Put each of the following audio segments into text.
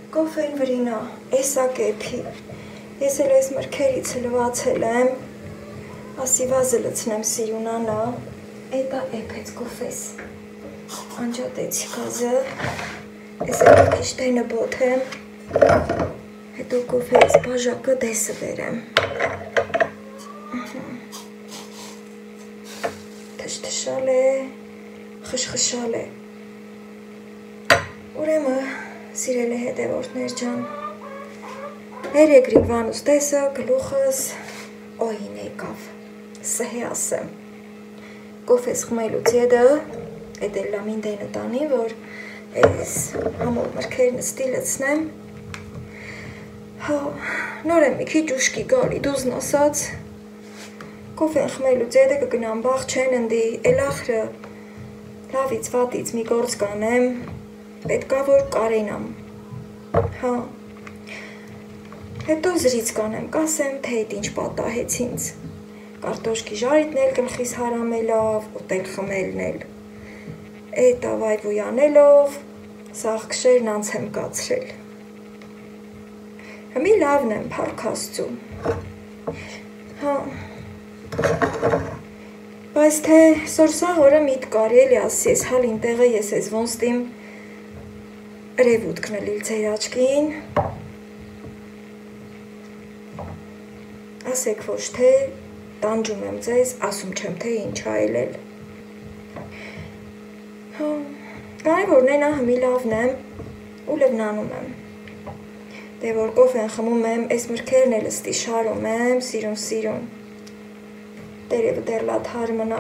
Կոֆեն վրինա, էսա կեփի, ես էլ ես մրքերից լվացել եմ, ասի վազը լցնեմ սիրունանա, էտա էփեց կոֆես, անջատեցի կազը, ես էլ քիչ տենը բոթեմ, հետո կոֆեից բաժակը դեսը վերեմ, թշթշալ է, խշխշալ է, ուրեմը սիրելի հետևորդներ ջան, ներեգրիկ վանուս տեսը, գլուխս, օհին եկավ, սհե ասեմ, կոֆես խմելուց ետը, էդ էլ լամին դենը տանի, որ ես համով մրքերն ստիլեցնեմ, նոր եմ մի քիչ ուշքի գալի դուզն ասած, կոֆեն խմելուց ետը կգնամ բաղ չեն ընդի, էլ ախրը, լավից վատից մի գործ կանեմ, պետքա որ կարենամ, հետո զրից կանեմ, կասեմ, թե էդ ինչ պատահեց ինձ, կարտոշկի ժարիտն էլ գլխիս հարամելով, ուտել խմելն էլ, էդ ավայվույանելով, սաղ կշերն անց եմ կացրել, հմի լավն եմ պարքաստում, բայց թե սորսա հորը միտ կարի էլի ասի ես հալին տեղը ես ես ոնստիմ Ռևուտ կնելիլ ձեր աչքին, ասեք ոչ թե տանջում եմ ձեզ, ասում չեմ թե ինչ այլել, կարևորն են ահմի լավն եմ ու լվնանում եմ, դե որ կոֆեն խմում եմ, ես մրքերն էլ ստի շարում եմ, սիրուն, դերևը դեր լատ հարմնա,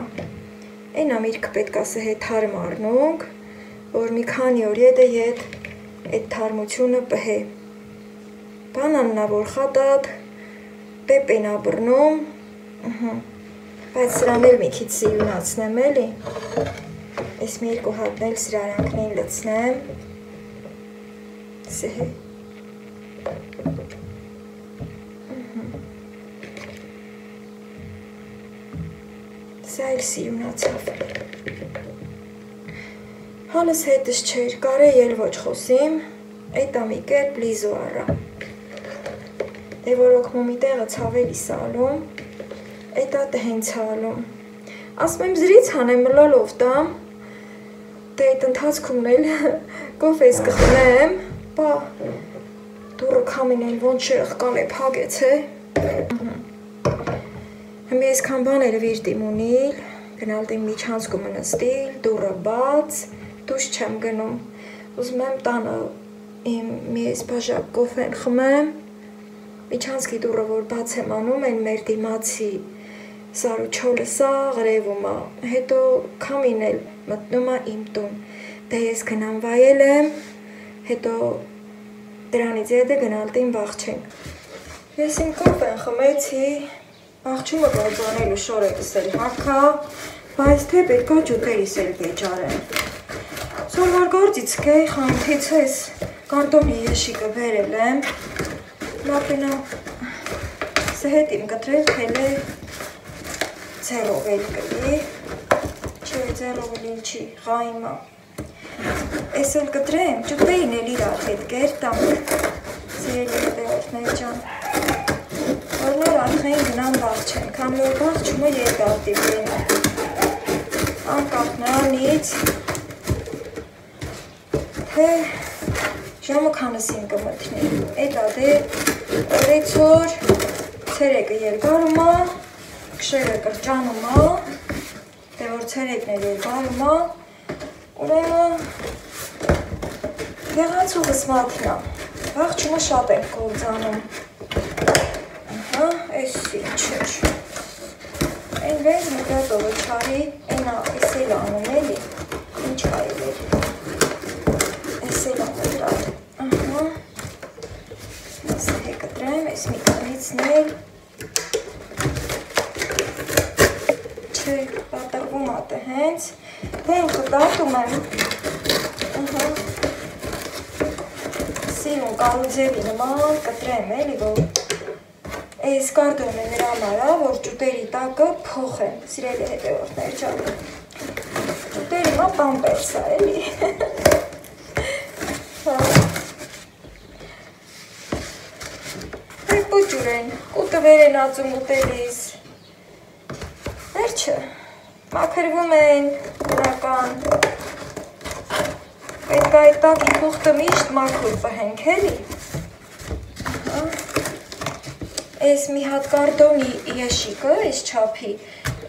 են ամիրքը պետք ասը հետ հարմ արնունք, որ մի քանի օր ետը ետ այդ թարմությունը պհե, բանաննա որ խատատ, պեպեն աբրնում, բայց սրան էլ մի քիչ սիրունացնեմ էլի, ես մի երկու հատն էլ սրարանքնին լցնեմ, սեհե, սա էլ սիրունացավ, հալս հետս չեր, կարե էլ ոչ խոսիմ, այդ ամի կերպ լիզու առա, դե որ օքմոմի տեղը ցավելի սալում, այդ ատը հենց սալում, ասում եմ զրից հանեմ մլալով տամ, դե այդ ընթացքում էլ կոֆես կխնեմ, բա դուրը կամին էլ ոնց շերխ կան է պագեց է, հմի ես կան բաները վիրտիմ ունիլ, գնալ դեմ միջանցքում ընստիլ, դուրը բաց, դուշ չեմ գնում, ուզում եմ տանը իմ մի ես բաժակ կոֆեն խմեմ, միջանցքի դուրը որ բաց եմ անում, են մեր դիմացի սարու չոլը սաղ ռևում է, հետո կամին էլ մտնում է իմ տուն, դե ես գնամ վայել եմ, հետո դրանից ետը գնալ տին վաղ չենք, ես իմ կոֆեն խմեցի, աղջումը գործանելու շորեկս էլ հարկա, բայց թե պետքա ջուտերիս էլ գեջարեմ, սորվար գործից կե, խանթից ես կարտոմի եշիկը վերել եմ, լապենա սհետ իմ կտրել թել է ձերով էլ կլի, չէ ձերով էլ չի, խայմա, ես էլ կտրեմ, ճուտեին էլ իրար հետ կերտամ, սիրելի հետևորդներ ջան, որ նոր արխային գնան բաղ չեն, կամ որ բաղ չումը երկարտի վրին, անկապ նրանից, թե ժամը քանսին կմտնի, էդ ադե օրեցոր ցերեկը երկարում է, կշերը կրճանում է, դե որ ցերեկն էլ երկարում է, ուրեմն եղացուղս մաթն է, վաղ չումը շատ ենք գործանում, էսի չեր, են վեզ մկրատովը չարի, ենա էսել անում էլի, ինչ այլեր, էսել անում դրալ, ես հեկտրեմ, ես մի կարիցնել, չէ, պատրվում ատը հենց, թե ինքը դատում եմ, սիրուն կարուձևի նման կտրեմ էլի, որ Այս կարտոն է նրա մարա, որ ճուտերի տակը փոխ են, սիրելի հետևորդներ ջան, ճուտերի մա պամպերս է էլի, պուջուր են, կուտվեր են ածում ուտելիս, վերջը, մաքրվում են, բնական, պետք է այդ տակի թուղթը միշտ մաքուր պահենք, էլի, այս մի հատ կարդոնի եշիկը, այս չափի,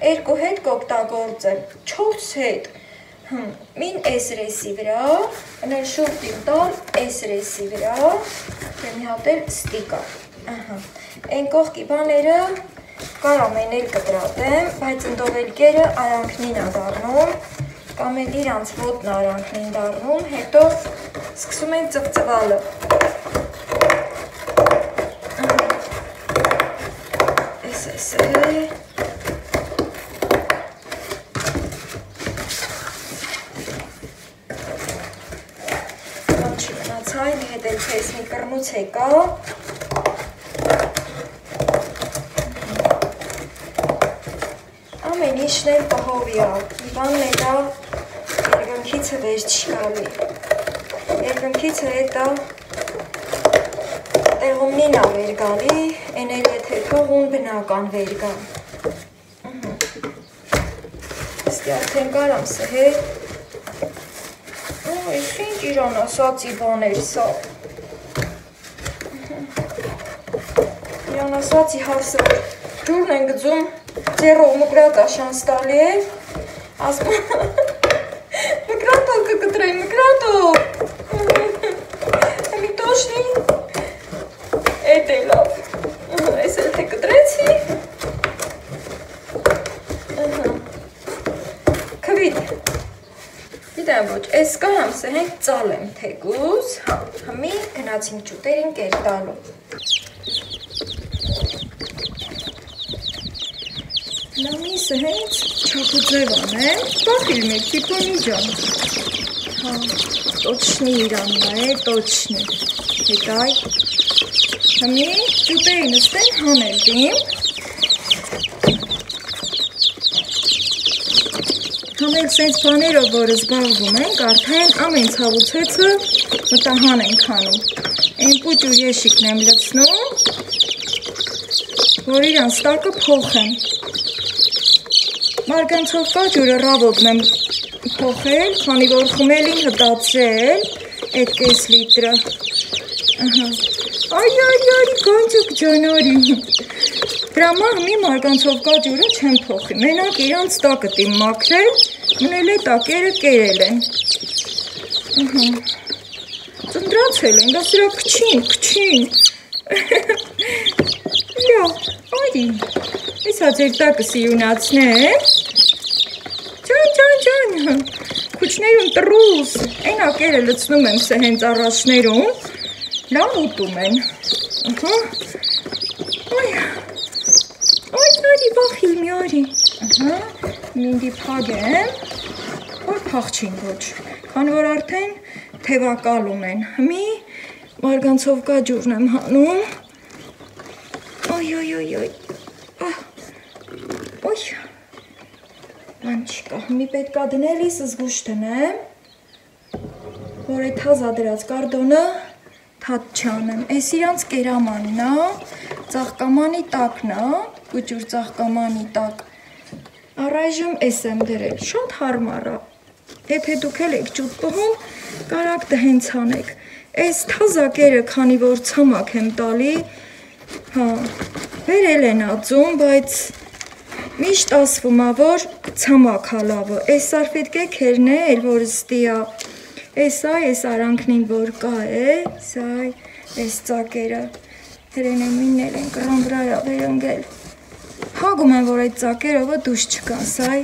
2 հետ կօգտագործեմ, 4 հետ, մին այս ռեսի վրա, ընել շուրտ իմ տալ այս ռեսի վրա, մի հատ էլ ստիկա, են կողքի բաները կարամ են էլ կտրատեմ, բայց ընդով էլ գերը արանքնին ա դարնում, կամ էլ իրանց ոտն արանքնին դարնում, հետո սկսում են ծվծվալը, այս է, մի հետ էլ չես մի կրնուց եկա, ամեն իշն էլ պահովի ա, մի բանն էլ ա երգնքիցը վեջ չկալի, երգնքիցը էտ ա տեղումնին ա վերգալի, են էլ եթե թողուն բնական վերգա, ստի արդեն կարամ սհել, Այս ինչ իրան ասացի բաներ սա, իրան ասացի հարսը, ջուրն են գծում, ձերով մկրատ աշանց տալի է, ասում, մկրատով կկտրեի, մկրատով, մի տոշնի, էտ է լավ, այս էլ թե կտրեցի, քվիտ, Գիտեմ ոչ, այս կարամ սհենք ծալեմ թեկուզ, հմի գնացինք ճուտերին կեր տալու։ Լամի սհենք չապու ձև անեմ, բախիլ մեկ, տիպոնի ջան։ Տոչնի իրաննա է, տոչնի, հետայ։ Հմի ճուտերին ստեն հանել դիմ։ Համել սենց բաներով, որ զբաղվում ենք, արդեն ամեն ցավուցեցը մտահան ենք հանում։ Են պուջուր եշիկն եմ լցնում, որ իրան ստակը փոխեմ։ Մարգանցով կաջուրը ռավոտն եմ փոխել, քանի որ խմելին հտացել, այդ կես լիտրը։ Այ, կանչուկ ջանարի։ Դրամա հմի մարգանցով կաջուրը չեմ փոխի, մենակ իրանց տակը տիմ մաքրել, մնել է տակերը կերել են։ Ծնդրացել են, դա սրա քչին։ Լյա, այ, իսա ձեր տակը սիրունացնեմ։ Ջան, քուչներում տրուս, են ակերը լցնում եմ սը հենց առաջներում, լավ ուտում են։ Այ, բախիլ մի արի, մինդի պագեմ, որ պաղչին ոչ, քան որ արդեն թևակալում են, հմի մարգանցով կաջուրն եմ հանում, այ, բան չկա, հմի պետքա դնելիս զգուշ դնեմ, որ այդ հազա դրած կարդոնը թատ չանեմ, այս իրանց կերամանն ա, ծաղկամանի տակն ա, պուջուր ծաղկամանի տակ, առայժմ ես եմ դրել, շատ հարմար ա, եթե դուք էլ եք ճուտ պահում, կարակ դհենց հանեք, այս թազակերը քանի որ ցամաք եմ տալի, վերել են ածում, բայց միշտ ասվում ա, որ ցամաք ա լավը, այս սարֆետկեքերն էլ, որ ստի ա, այս արանքնին որ կա է, այս ծակերը, հերեն եմ իննել են կրան վրայա վերընգել, հագում են, որ այդ ծակերովը դուշ չկա, սայ,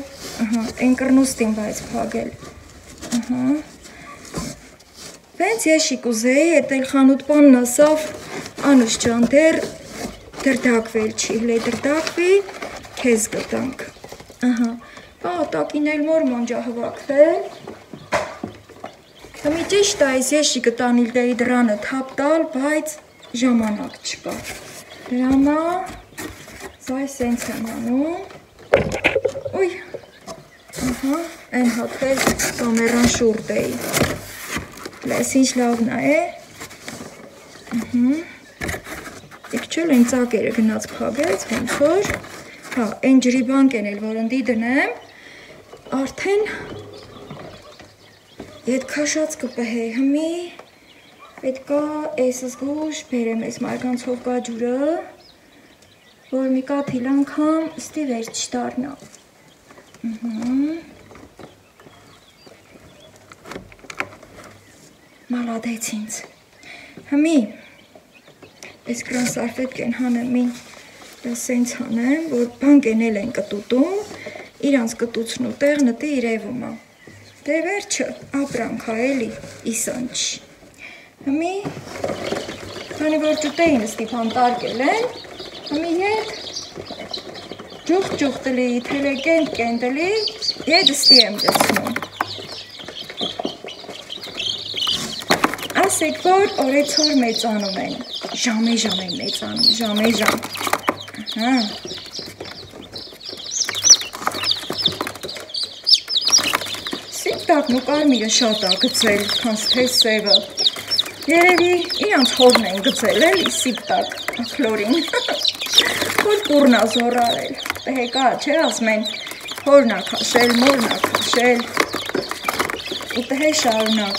են կրնուստին բայց պագել, վենց եշիկ ուզեի, էտ էլ խանութ պանն ասավ, անուշ ճան դեր դրդակվել չի, հլե դրդակվի, կեզ գտանք, տակին էլ մոր մոնջա հվակվել, Մի ճիշտ այս եշիկը տանիլ դեի դրանը թապ տալ, բայց ժամանակ չկա, դրամա, սայ սենց եմ անում, ոյ, են հատվել կամերան շուրդ էի, լես ինչ լավնա է, եկ Չել են ծակերը գնաց փագեց, հենց որ, հա, այն ջրի բանկեն էլ, որ ընդի դնեմ, արդեն ետ քաշած կպհեի հմի, պետքա այս զգուշ բերեմ այս մարկանցով կա ջուրը, որ մի կաթիլ անգամ ստի վերջ չդառնա։ Մալադեց ինձ։ Հմի, այս կրան սարվետկեն հանեմին, դա սենց հանեմ, որ բանկենել են կտուտում, իրանց կտուցնու տեղ նտի իրևումա։ Դե վերջը, ապրանքա էլի, իսանչ։ Հմի, քանի որ ճուտեին ստիպան տարկել են, հմի ետ, ջուխ տլի, թելե կենտ տլի, ետ ստի եմ դցնում։ Ասեք, որ օրեցոր մեծանում են, ժամե են մեծանում, ժամե։ Սիպտակն ու կարմիրը շատ ա գծել, քանց թե սևը։ Երևի իրանց հորն են գծել էլի սիպտակ, աքլորին, որ կուրնա զորարել, հեկա չէ ասում են, հորնա քաշել, մորնա քաշել, ու տհե շարունակ։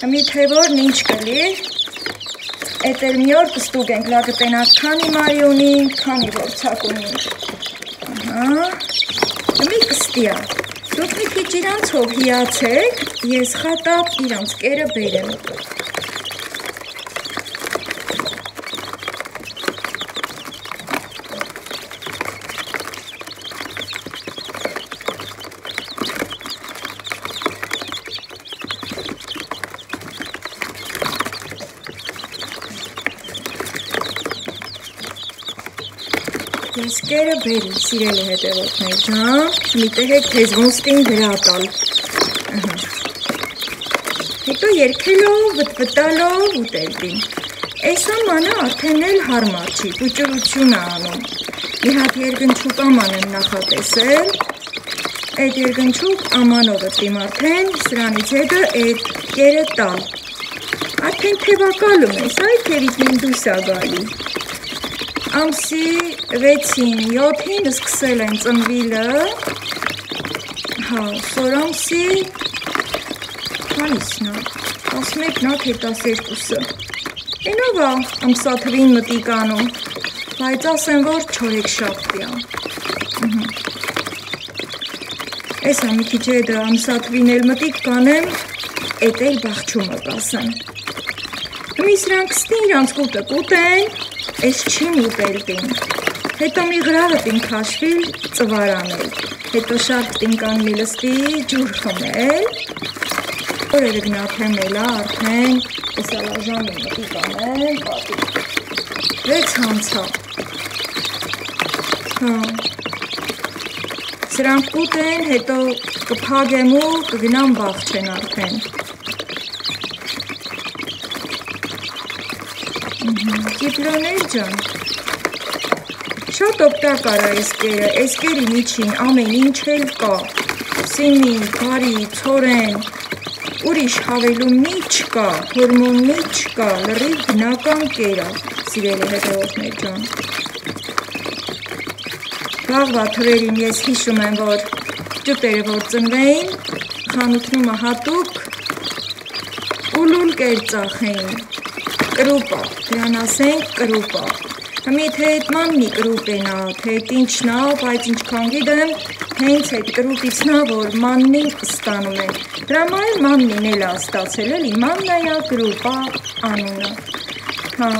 Հմի թե որն ինչ կլի, էտ էլ մի օր կստուգ ենք լագտենակ քանի մարի ունի, քանի որ ցակ ունի։ Հմի կստիա, դուք մի քիչ իրանցով հիացեք, ես խատապ իրանց կերը բերեմ։ Ես կերը բերի, սիրել է հետևորդներ ջան, մի տեղեք թեզ ոնստին գրատալ։ Հետո երկելով, վտվտալով ուտելտին։ Այս ամանը արդեն էլ հարմար չի, պուճրություն է անում։ Մի հատ երգնչուկ աման եմ նախատեսել, այդ երգնչուկ ամանով ըտիմ արդեն, սրանից հետը այդ կերը տալ։ Արդեն թևակալում ես, այ թևից մին դույս ա գալի։ Ամսի 6-ին, 7-ին սկսել են ծնվիլը, հա, սոր ամսի, հանիսնա, 11-նա, թե 12-ը, ենով ա ամսաթվին մտիկ անում, բայց ասեմ, որ չորեք շապտի ա, ես ա մի քիչ հետը ամսաթվին էլ մտիկ կանեմ, էտ էլ բաղչումը կասեմ, մի սրանք ստին իրանց կուտը կուտեն, Ես չիմ ուտելտին, հետո մի գրաղըտին քաշվիլ ծվարանել, հետո շարքտին կանգնի լստի ջուր խմել, օրերը գնաթեմելա արդեն, ես ալաժանի մտի կանել, պատի, վեց հանցա, սրանք կուտեն, հետո կպագեմ ու կգնամ բաղչեն արդեն, Կիպլոներ ջան, շատ օգտակար է այս կերի միջին ամեն ինչ էլ կա, սիմի, գարի, ցորեն, ուրիշ հավելում մի չկա, հորմոն մի չկա, լրիվ բնական կեր է, սիրելի հետևորդներ ջան։ Վաղվա թվերին ես հիշում եմ, որ ճուտերը որ ծնվեին, խանութնումը հատուկ ուլուլ կեր ծախեին, կրուպա, դրան ասենք կրուպա, հմի թե էտ մաննի կրուպենա, թե էտ ինչնա, բայց ինչքան գիտեմ, հենց էտ կրուպիցնա, որ մաննին ստանում են, դրամա էլ մաննին էլ աստացել էլի, մաննայա կրուպա անունը, հա,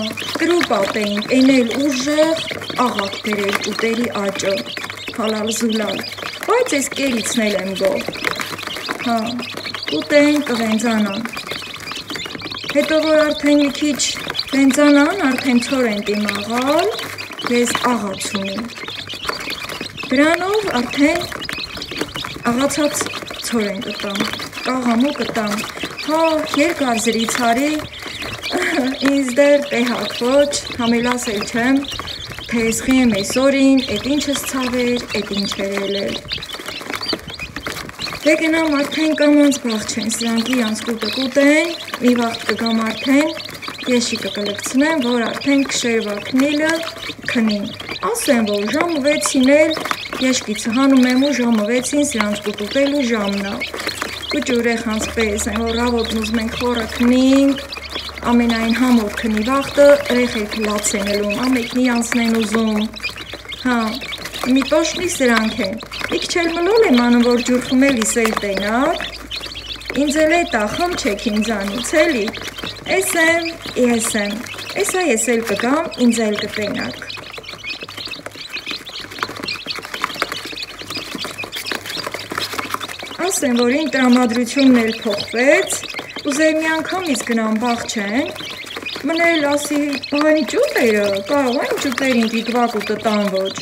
կրուպա պեին, են էլ ուժեղ աղակ բերել ուտերի աճը, հալալ զուլալ, բայց ես կերիցնել եմ գով, հա, ուտեն կվենձանան, հետո որ արդեն մի քիչ վենձանան, արդեն ցոր են տիմ աղալ, ես աղաց ունիմ, դրանով արդեն աղացած ցոր են կտամ, կաղամու կտամ, հա, երկար զրից հարի, ինձ դեր տեհակ ոչ, համելաս էլ չեմ, թե եսխի եմ ես օրին, էտ ինչս ծավեր, էտ ինչ երել էլ, դե գնամ արդեն կամանց բաղ չեն, սրանքի յանց կուտը կուտեն, մի վաղտ կգամ արդեն, Եշիկը կլպցնեմ, որ արդեն քշերվա քնելը քնին։ Ասեմ, որ ժամը 6-ին էլ եշկիցը հանում եմ ու ժամը 6-ին սրանց կուտուտելու ժամն է։ Ու ջուրեխանց պես են, որ ավոտն ուզում ենք խորը քնինք, ամենայն համոր քնի վաղտը ռեխեք լաց են ելում, ամեկն իրանցն են ուզում։ Հա, մի տոշնի սրանք են։ Իք չել մլոլ եմ անում, որ ջուր խմելիս էլ տենակ, ինձ էլ է տա խմչեք ինձանից էլի, ես եմ, էսա ես էլ կգամ, ինձ էլ կտենակ։ Ասեմ, որ իմ տրամադրությունն էլ փոխվեց, ուզեի մի անգամից գնամ բաղ չեն, մնել ասի, այն ջուպերը, կարող այն ջուպերին դիտվակ ու տտան ոչ,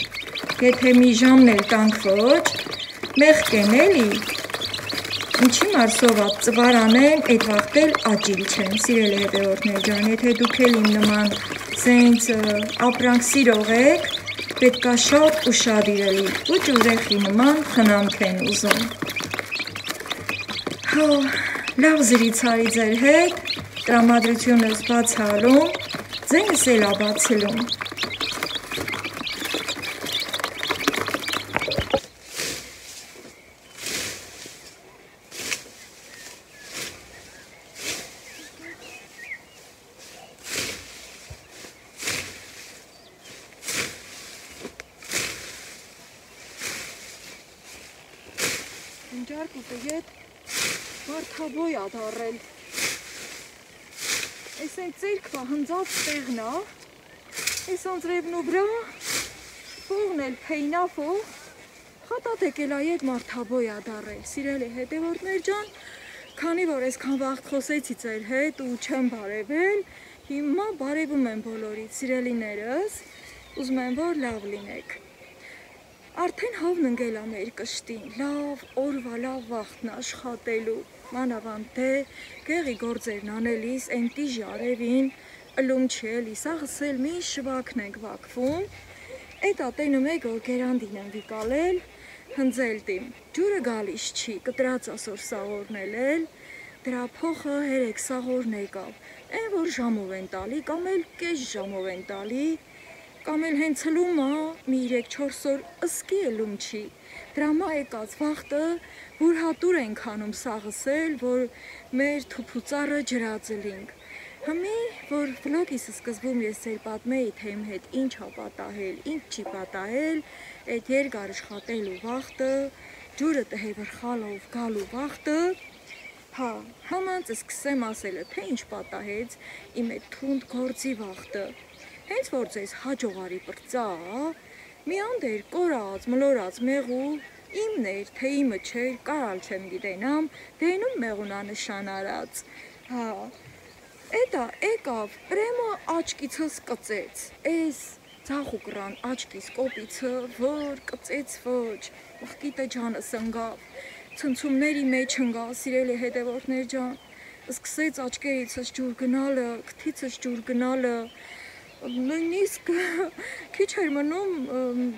եթե մի ժամն էլ տանք ոչ, մեղք են էլի, ինչի մարսովատ ծվարանեն, էդ վաղտել աջիլ չեն, սիրելի հետևորդներ ջան, եթե դուք էլ իմ նման սենց ապրանք սիրող եք, պետքա շատ ու շատ իրելի, ու ջուրեխի նման խնամք են ուզում։ Հո, լավ զրիցարի ձեր հետ, տրամադրությունս բացալում, ձենս էլ աբացելում։ Ընջարկուտը ետ մարդաբոյ ադարել, ես են ծերքվա հնձած տեղնա, ես անձրևնու վրա, ֆողն էլ պեյնաֆող, խատատեք էլ այետ մարդաբոյ ադարել, սիրելի հետևորդներ ջան, քանի որ այսքան վաղտ խոսեցի ձեր հետ ու չեմ բարևել, հիմա բարևում եմ բոլորից, սիրելիներս, ուզում եմ որ լավ լինեք։ Արդեն հավն ընգել է մեր կշտին, լավ օրվա լավ վաղթն աշխատելու, մանավանդ թե գեղի գործերն անելիս ենտի ժարևին, ըլում չի էլի, սաղս էլ մի շվակն ենք վակվում, էտ ատենում եք որ գերանդին եմ վիկալել, հնձել տիմ, ջուրը գալիս չի, կտրած ասոր սաղորնել էլ, դրա փոխը հերեք սաղորն եկավ, են որ ժամով են տալի, կամ էլ կես ժամով են տալի, կամ էլ հենց հլում մի 3-4 օր ըսկի ելում չի, դրամա եկած վաղտը, որ հատուր ենք հանում սաղսել, որ մեր թուփուծարը ջրածը լինք։ Հմի, որ վլոգիս սկզբում ես ձեր պատմեի, թե իմ հետ ինչ ա պատահել, ինչ չի պատահել, այդ երկար աշխատելու վաղտը, ջուրը տհե վրխալով գալու վաղտը, հա, համանց սկսեմ ասելը, թե ինչ պատահեց իմ այդ թունդ գործի վաղտը։ Հենց որ ձեզ հաջողարի պրծա, մի անդեր կորած, մլորած մեղու, իմն էր, թե իմը չէր, կարալ չեմ գիտենամ, դենում մեղունա նշան արած, հա, էտա եկավ, պրեմը աչկիցս կծեց, էս ձախուկրան աչկիս կոպիցը, որ կծեց ոչ, վխկիտը ջանս ընգավ, ցնցումների մեջ ընգա, սիրելի հետևորդներ ջան, սկսեց աչկերիցս ջուր գնալը, քթիցս ջուր գնալը, նույնիսկ քիչ էր մնում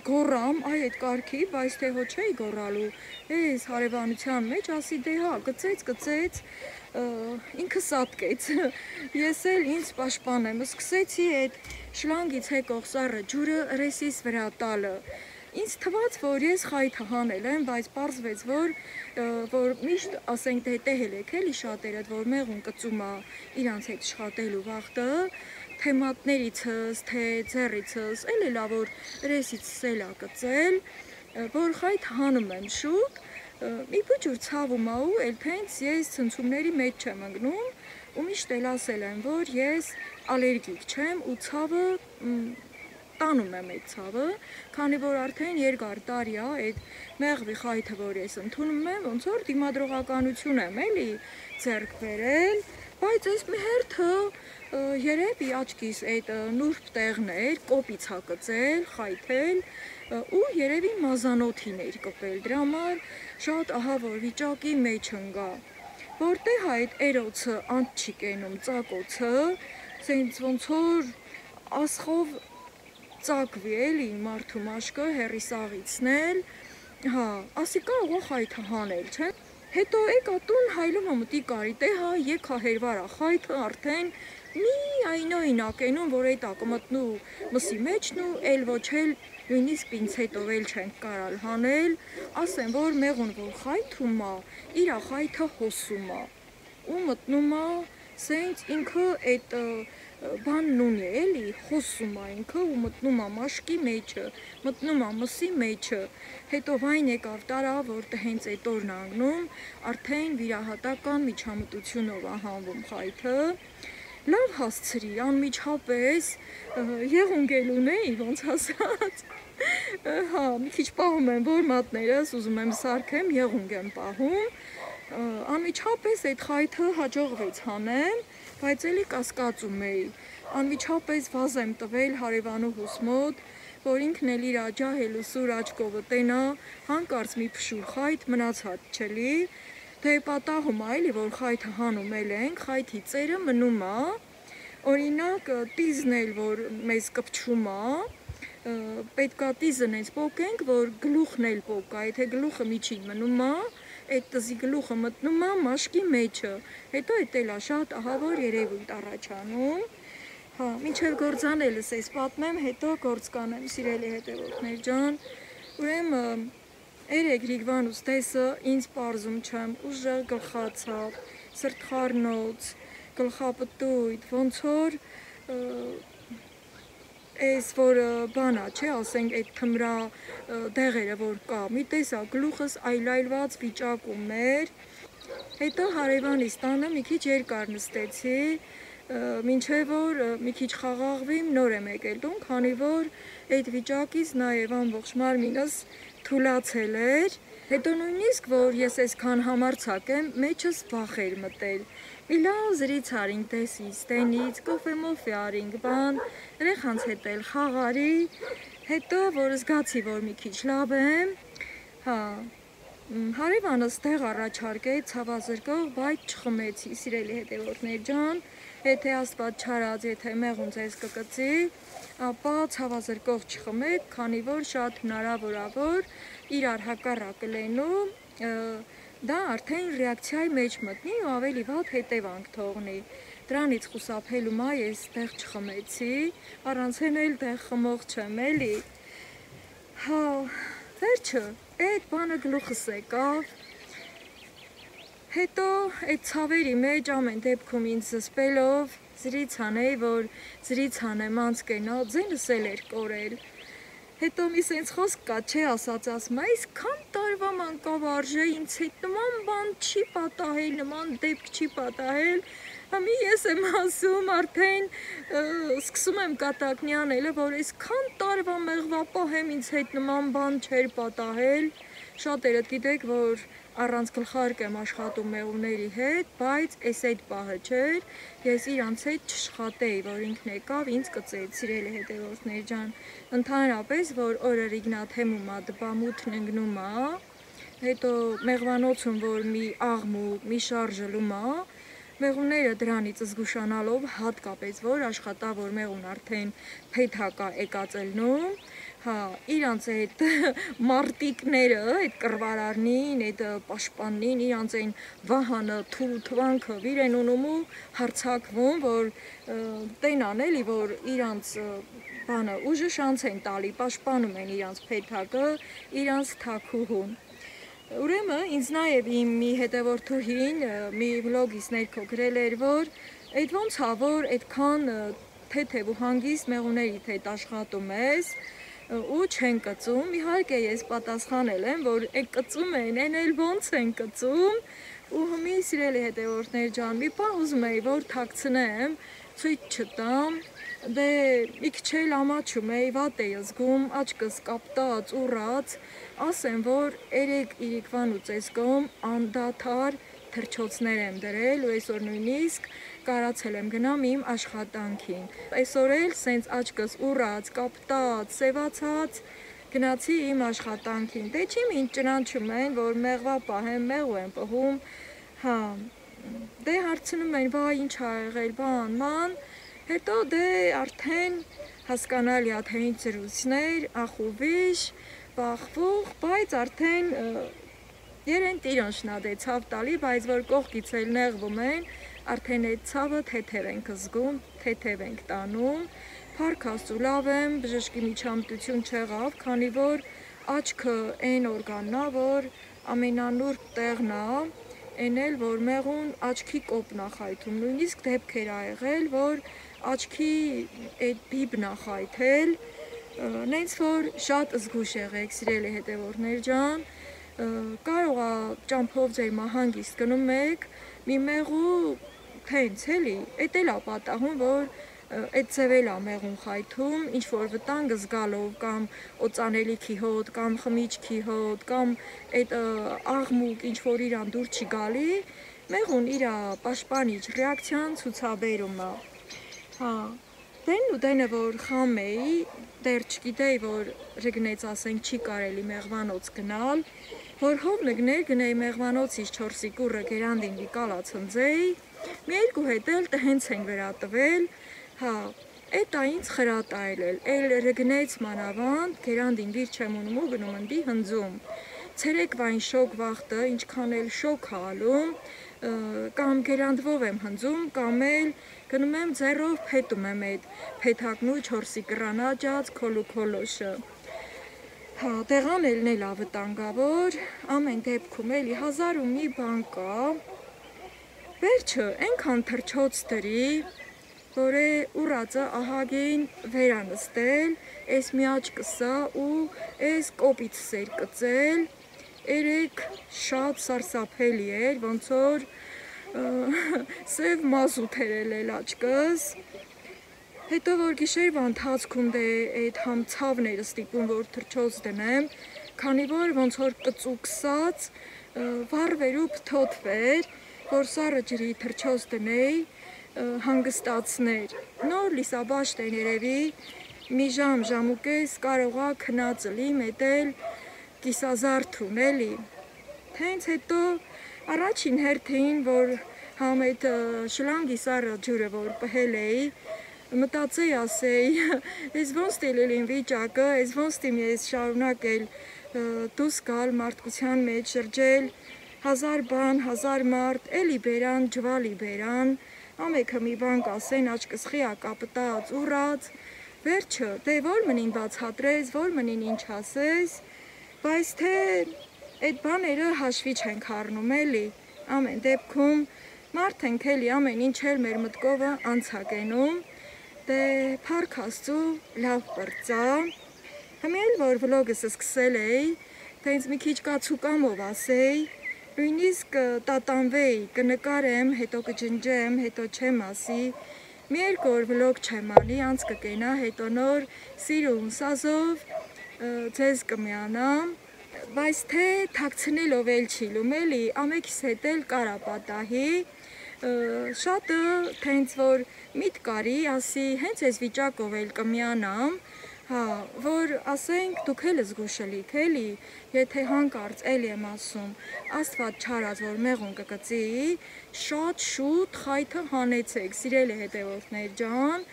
գոռամ այդ կարգի, բայց թե ոչ էի գոռալու, ես հարևանության մեջ ասի դե հա, կծեց, ինքը սատկեց, ես էլ ինձ պաշտպանեմ, սկսեցի այդ շլանգից եկող սառը ջուրը ռեսիս վրա տալը, ինձ թվաց, որ ես խայթը հանել եմ, բայց պարզվեց, որ միշտ ասենք թե տեհել եք էլի շատերդ, որ մեղուն կծում է իրանց հետ աշխատելու վաղտը, թե մատներիցս, թե ձեռիցս, էլ էլա որ ռեսիցս էլա կծել, որ խայթ հանում եմ շուտ, մի բջուր ցավում ա ու էլ թենց ես ցնցումների մեջ չեմ ընկնում ու միշտ էլ ասել եմ, որ ես ալերգիկ չեմ ու ցավը տանում եմ այդ ցավը, քանի որ արդեն երկար տարի է այդ մեղվի խայթը, որ ես ընդունում եմ, ոնց որ դիմադրողականություն եմ էլի ձեռք բերել, բայց այս մի հերթը երևի աչքիս այդ նուրբ տեղն էր, կոպից ա կծել, խայթել ու երևի մազանոթին էր կպել, դրա համար շատ ահավոր վիճակի մեջ ընկա, որտեղ այդ էրոցը անց չի կենում ծակոցը, սենց ոնց որ ասխով ծակվի էլի մարդու մաշկը հեռի սաղիցնել, հա, ասի կարող է խայթը հանել, չէ, Հետո եկա տուն հայլում մտի կարի տե հա եկա հերվարա խայթը արդեն մի այնօրինակ էնում որ էտա կմտնու մսի մեջն ու էլ ոչ էլ նույնիսկ պինցետով էլ չենք կարալ հանել ասեմ որ մեղուն որ խայթում է իրա խայթը հոսում է ու մտնում է սենց ինքը այդ բանն ունի էլի խոսում է ինքը ու մտնում է մաշկի մեջը մտնում է մսի մեջը հետո վայն եկավ տարա որ հենց այդ օրն անգնում արդեն վիրահատական միջամտությունով է հանվում խայթը լավ հասցրի անմիջապես եղունգել ունեի ոնց ասած հա մի քիչ պահում եմ որ մատներս ուզում եմ սարքեմ եղունգ եմ պահում անմիջապես այդ խայթը հաջողվեց հանեմ բայց էլի կասկածում էի անմիջապես վազ եմ տվել հարևանուհուս մոտ որ ինքն էլ իր աջահել ու սուր աչքովը տենա հանկարծ մի փշուր խայթ մնացած չելի դե պատահում է էլի որ խայթը հանում ենք խայթի ծերը մնում է օրինակ տիզն էլ որ մեզ կպչում է պետքա տիզն էս պոկենք որ գլուխն էլ պոկա եթե գլուխը միջին մնում է այդ տզի գլուխը մտնում է մաշկի մեջը հետո էդ էլա շատ ահավոր երևույթ առաջանում հա մինչև գործանելս էս պատմեմ հետո գործ կանեմ սիրելի հետևորդներ ջան ուրեմն երեք Գրիգվանուս տեսը ինձ պարզում չեմ ուժեղ գլխացավ սրտխառնոց գլխապտույտ ոնց որ էս որ բանա չէ ասենք այդ թմրա դեղերը որ կա մի տեսա գլուխս այլայլված վիճակում էր հետո հարևանիս տանը մի քիչ երկար նստեցի մինչև որ մի քիչ խաղաղվիմ նոր եմ եկել տուն քանի որ այդ վիճակից նաև ամբողջ մարմինս թուլացել էր հետո նույնիսկ որ ես այսքան համարձակ եմ մեջս վախ էր մտել մի լավ զրից արինք տեսից տենից կոֆե մոֆե արինք բան երեխանց հետ էլ խաղարի հետո որ զգացի որ մի քիչ լավ եմ հա հարևանս տեղ առաջարկեց ցավազրկող բայց չխմեցի սիրելի հետևորդներ ջան եթե աստված չարած եթե մեղուն ձեզ կկծի ապա ցավազրկող չխմեք քանի որ շատ հնարավոր է որ իրար հակառակը լինու դա արդեն ռեակցիայի մեջ մտնի ու ավելի վատ հետևանք թողնի դրանից խուսափելու մա ես տեղ չխմեցի առանց էլ տեղ խմող չեմ էլի հա վերջը այդ բանը գլուխս եկավ հետո այդ ցավերի մեջ ամեն դեպքում ինձ զսպելով զրից անեի որ զրից անեմ անց կենա ձենս էլ էր կորել հետո մի սենց խոսք կա չէ ասած ասում այսքան տարվա մանկավարժ է ինձ հետ նման բան չի պատահել նման դեպք չի պատահել Մի ես եմ ասում արդեն սկսում եմ կատակնի անելը որ այսքան տարվա մեղվապահ եմ ինձ հետ նման բան չէր պատահել շատերդ գիտեք որ առանց գլխարկ եմ աշխատում մեղուների հետ բայց էս այդ պահը չէր ես իրանց հետ չաշխատեի որ ինքն եկավ ինձ կծեց սիրելի հետևորդներ ջան ընդհանրապես որ օրը Իգնաթեմում է դպամութն ընկնում է հետո մեղվանոցում որ մի աղմուկ մի շարժլում է Մեղունները դրանից զգուշանալով հատկապես որ աշխատավոր մեղուն արդեն փեթակա եկածելնում հա իրանց այդ մարտիկները այդ կռվարարնին այդ պաշտպանին իրանց այն վահանը թվանքը վիրեն ունում ու հարցակվում որ տենան էլի որ իրանց բանը ուժը շանց են տալի պաշտպանում են իրանց փեթակը իրանց թաքուհուն Ուրեմն ինձ նաև իմ մի հետևորդուհին մի վլոգից ներքո գրել էր որ այդ ոնց է որ այդքան թեթև ու հանգիստ մեղուներիդ հետ աշխատում ես ու չեն կծում իհարկե ես պատասխանել եմ որ այդ կծում են այն էլ ոնց են կծում ու հիմի սիրելի հետևորդներ ջան մի բան ուզում էի որ թաքցնեմ ցույց չտամ դե մի քիչ էլ ամաչում էի վատ էի զգում աչքս կապտած ուռած ասեմ որ երեք Իրիկվանուց էս կողմ անդադար թռչոցներ եմ դրել ու այսօր նույնիսկ կարացել եմ գնամ իմ աշխատանքին այսօր էլ սենց աչքս ուռած կապտած սևացած գնացի իմ աշխատանքին դե չի ինչ ճանաչում են որ մեղվա պահեմ մեղու եմ պահում հա դե հարցնում են վայ ինչ ա եղել բան ման հետո դե արդեն հասկանալի է թե ինչ զրույցներ ախուվիշ բախվող բայց արդեն Երեն տիրոն շնադե ցավ տալի, բայց որ կողքից էլ նեղվում են, արդեն այդ ցավը թեթև ենք զգում, թեթև ենք տանում, փառք Աստծո լավ եմ, բժշկի միջամտություն չեղավ, քանի որ աչքը այն օրգանն է, որ ամենանուրբ տեղն է, այն էլ որ մեղուն աչքի կոպն է խայթում, նույնիսկ դեպքեր ա եղել, որ աչքի այդ բիբն է խայթել, նենց որ շատ զգուշ եղեք, սիրելի հետևորդներ ջան, կարող է ճամփով ձեր մահանգիստ գնում եք, մի մեղու թենց էլի, էդ էլ է պատահում, որ այդ ձևել է մեղուն խայթում, ինչ որ վտանգ զգալով կամ օծանելիքի հոտ, կամ խմիչքի հոտ, կամ այդ աղմուկ ինչ որ իրան դուր չի գալի, մեղուն իր պաշտպանիչ ռեակցիան ցուցաբերում է։ Հա, դենն ու դենը որ խամ էի, դեռ չգիտեի, որ ռգնեց ասենք չի կարելի մեղվանոց գնալ, որ հով նգներ գնեի մեղվանոցից 4-ի կուրը գերանդին վիկալա ցնձեի, մի երկու հետ էլ տհենց են վերատվել, հա, էդ է ինձ խրատայել էլ ռգնեց մանավանդ, գերանդին վիր չեմ ունում ու գնում ընդի հնձում, ցերեկվային շոկ վախտը, ինչքան էլ շոկ է ալում, կամ գերանդվով եմ հնձում, կամ էլ գնում եմ ձեռով փետում եմ այդ փեթակնու 4-ի կռան աճած քոլուքոլոշը։ Հա, տեղան էլ նելա վտանգավոր, ամեն դեպքում էլի 1000 ու մի բան կա, վերջը այնքան թրջոց դրի, որ է ուռածը ահագին վերանստել, այս մի աչկսա ու այս կոպիցս էր կծել, երեք շատ սարսափելի էր, ոնց որ սև մազութ էր էլ աչկս, հետո որ գիշերվա ընթացքում դե այդ համ ցավն էր ստիպում, որ թրջոց դնեմ, քանի որ ոնց որ կծուկսած վառվեր ու փթոթվեր, որ սառը ջրի թրջոց դնեի, հանգստացներ, նոր լիսաբաշտ են երևի, մի ժամ ու կես կարող է քնածլի մետել կիսազարդուն էլի, թենց հետո առաջին հերթին, որ համ այդ շլանգի սառը ջուրը որ պհել էի, մտածեի ասեի, ես ոնց տելելին վիճակը, ես ոնց տիմ ես շարունակել դուս գալ մարդկության մեջ շրջել, 1000 բան, 1000 մարդ, էլի բերան, ջվալի բերան, ամեքը մի բան կասեն, աչկս խիա կապտած, ուռած, վերջը, դե որ մնին բացատրես, որ մնին ինչ ասես, բայց թե այդ բաները հաշվի չենք առնում էլի, ամեն դեպքում մարդ ենք էլի, ամեն ինչ էլ մեր մտքովը անցակենում, դե փառք Աստծո լավ պրծա, հիմա էլ որ վլոգս սկսել էի, թե ինձ մի քիչ կացուկամով ասեի, նույնիսկ տատանվեի, կնկարեմ, հետո կջնջեմ, հետո չեմ ասի, մի երկու օր վլոգ չեմ անի, անց կկենա, հետո նոր սիրուն սազով ձեզ կմիանամ, բայց թե թաքցնելով էլ չի լում էլի, ամեքիս հետ էլ կարա պատահի, շատը թենց որ միտ կարի, ասի հենց այս վիճակով էլ կմիանամ, հա, որ ասենք դուք էլ զգուշելիք էլի, եթե հանկարծ էլի եմ ասում, Աստված չարած որ մեղուն կկծի, շատ շուտ խայթը հանեցեք, սիրելի հետևորդներ ջան,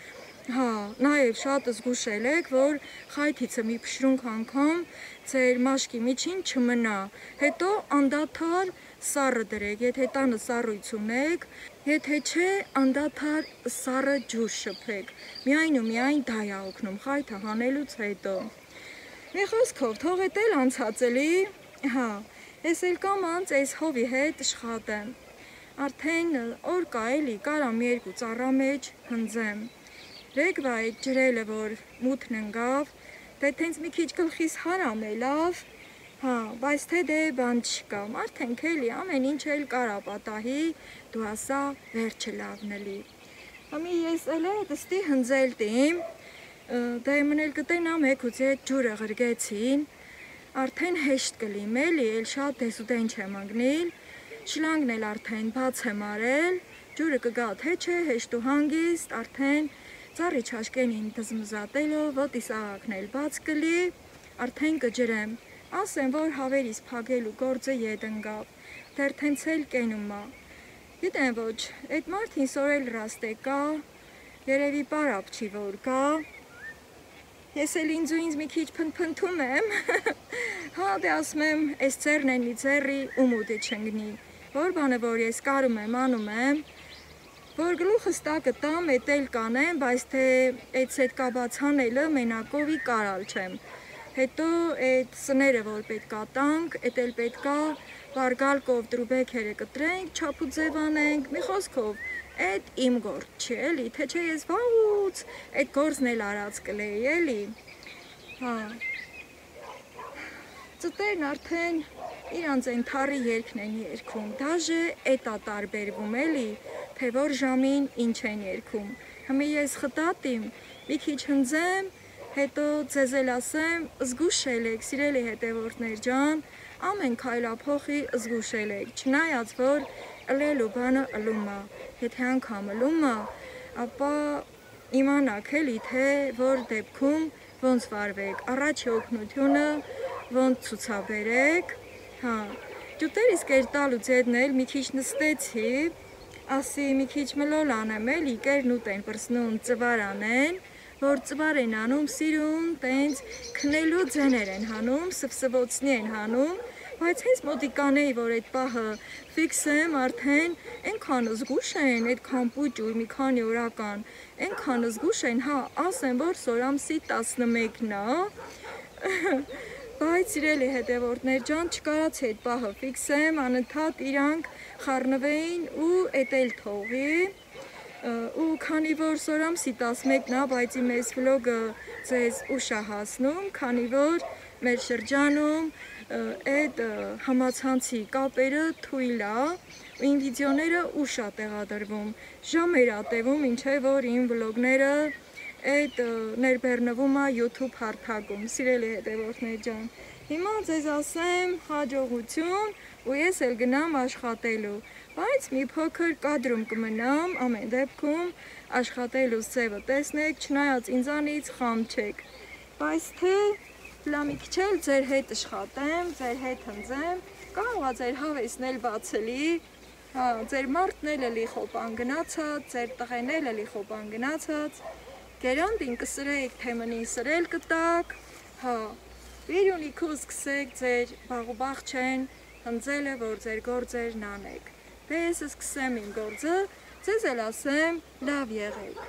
հա, նաև շատ զգուշել եք, որ խայթիցը մի փշրունք անգամ ձեր մաշկի միջին չմնա, հետո անդադար սառը դրեք, եթե տանը սառույց ունեք, եթե չէ անդադար սառը ջուր շփեք, միայն ու միայն դա է օգնում խայթը հանելուց հետո։ Մի խոսքով թող էդ էլ անցած էլի, հա, ես էլ կամ անց այս հովի հետ աշխատեմ, արդեն օր կա էլի, կարամ երկու ծառա մեջ հնձեմ, ռեգվա այդ ջրելը որ մութն ընկավ, դե թենց մի քիչ գլխիս հարամ է լավ, հա, բայց թե դե բան չկա, արդեն էլի ամեն ինչ էլ կարա պատահի, դու ասա վերջը լավն էլի։ Համի ես էլ դստի հնձել տիմ, դե մնել կտենամ եկուց այդ ջուրը ղրգեցին, արդեն հեշտ կլիմ էլի, էլ շատ դեսուդեն չեմ անգնիլ, շլանգն էլ արդեն բաց եմ արել, ջուրը կգա թե չէ, հեշտ ու հանգիստ, արդեն ծառի չաշկենին դզմզատելով, ոտիս աղաքն էլ բաց կլի, արդեն կջրեմ, ասեմ, որ հավերիս փագելու գործը ետ ընկավ, դեռ թենց էլ կենում է, գիտեմ ոչ, այդ մարդին սորել ռաստ է կա, երևի պարապ չի որ կա, Ես էլ ինձ մի քիչ փնփնթում եմ, հա դե ասում եմ, այս ձեռն են մի ձեռի ու մուտի չընկնի, որ բանը որ ես կարում եմ, անում եմ, որ գլուխս տակը տամ, էդ էլ կանեմ, բայց թե այդ սետկաբաց հանելը մենակովի կարալ չեմ, հետո այդ սները որ պետքա տանք, էդ էլ պետքա վարգալկով դրուբեքերը կտրենք, չապու ձև անենք, մի խոսքով, այդ իմ գործ չի էլի, թե չէ ես վաղուց այդ գործն էլ արած կլեի էլի, հա, ծտերն արդեն իրանց են թարի երկն են երկում, դաժե էտա տարբերվում էլի, թե որ ժամին ինչ են երկում, հմի ես խտատիմ, մի քիչ հնձեմ, հետո ձեզ էլ ասեմ, զգուշել եք, սիրելի հետևորդներ ջան, ամեն քայլափոխի զգուշել եք, չնայած որ ըլելու բանը ըլում է, եթե անգամ ըլում է, ապա իմանաք էլի, թե որ դեպքում ոնց վարվեք, առաջի օգնությունը ոնց ցուցաբերեք, հա, ջուտերիս կերտալուց հետն էլ մի քիչ նստեցի, ասի մի քիչ մլոլ անեմ էլի, կերն ուտ են պրսնում ծվար անեն, որ ծվար են անում, սիրուն, տենց քնելու ձեներ են հանում, սվսվոցնի են հանում, բայց հենց մոտիկանեի, որ այդ պահը ֆիքսեմ արդեն, ենքան զգուշ են, այդքան պուճուր, մի քանի օրական, ենքան զգուշ են, հա, ասեմ, որ սորամսի 11-ն է, բայց սիրելի հետևորդներ ջան, չկարացի այդ պահը ֆիքսեմ, անընդհատ իրանք խառնվեին ու էդ էլ թողի, ու քանի որ սորամսի 11-ն է, բայց իմ այս վլոգը ձեզ ուշ է հասնում, քանի որ մեր շրջանում այդ համացանցի կապերը թույլ է, ու իմ վիդեոները ուշ է տեղադրվում, ժամեր է տևում, ինչե որ իմ վլոգները այդ ներբեռնվում է YouTube հարթակում, սիրելի հետևորդներ ջան, հիմա ձեզ ասեմ հաջողություն ու ես էլ գնամ աշխատելու, բայց մի փոքր կադրում կմնամ, ամեն դեպքում աշխատելուց ձևը տեսնեք, չնայած ինձանից խամ չեք, բայց թե լամի քիչ էլ ձեր հետ աշխատեմ, ձեր հետ հնձեմ, կարող է ձեր հավեսն էլ բացելի, ձեր մարդն էլ էլի խոպան գնացած, ձեր տղեն էլ էլի խոպան գնացած, գերանտին կսրեք, թե մնին սրել կտակ, հա, վիրյունիք ու սկսեք ձեր բաղուբաղ չեն հնձելը, որ ձեր գործերն անեք, դե ես սկսեմ իմ գործը, ձեզ էլ ասեմ, լավ եղեք։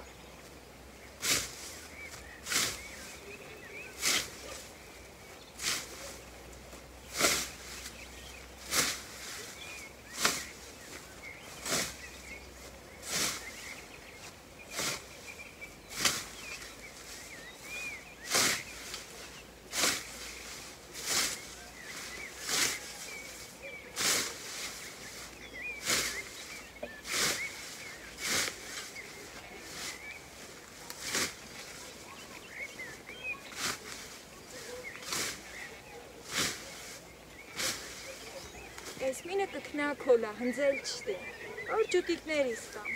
Ես մինը կքնակոլ է, հնձել չտի, որ ջուտիկներիս կամ։